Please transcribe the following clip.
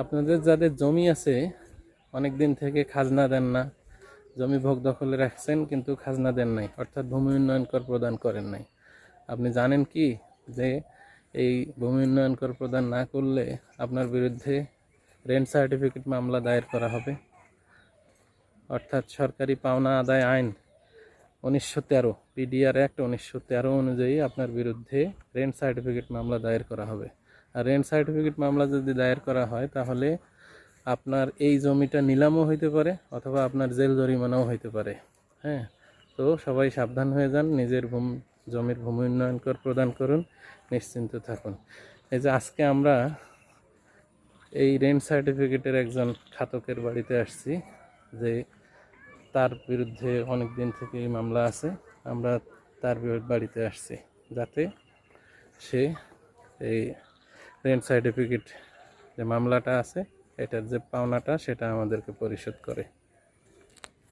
আপনাদের যাদের জমি আছে, অনেক দিন থেকে খাজনা দেন না, জমি ভোগ দখলে রাখছেন কিন্তু খাজনা দেন নাই, অর্থাৎ ভূমি উন্নয়ন কর প্রদান করেন নাই। আপনি জানেন কি যে এই ভূমি উন্নয়ন কর প্রদান না করলে আপনার বিরুদ্ধে রেন্ট সার্টিফিকেট মামলা দায়ের করা হবে। অর্থাৎ সরকারি পাওনা আদায় আইন 1913 পিডিআর অ্যাক্ট 1913 অনুযায়ী আপনার বিরুদ্ধে রেন্ট সার্টিফিকেট মামলা দায়ের করা হবে। আর রেন্ট সার্টিফিকেট মামলা যদি দায়ের করা হয় তাহলে আপনার এই জমিটা নিলামও হইতে পারে অথবা আপনার জেল জরিমানাও হইতে পারে। হ্যাঁ, তো সবাই সাবধান হয়ে যান, নিজের জমির ভূমি উন্নয়ন কর প্রদান করুন, নিশ্চিন্ত থাকুন। এই যে আজকে আমরা এই রেন্ট সার্টিফিকেটের একজন খাতকের বাড়িতে আসছি, যে তার বিরুদ্ধে অনেক দিন থেকে এই মামলা আছে। আমরা তার বাড়িতে আসছি যাতে সে এই রেন্ট সার্টিফিকেট যে মামলাটা আছে এটার যে পাওনাটা সেটা আমাদেরকে পরিশোধ করে।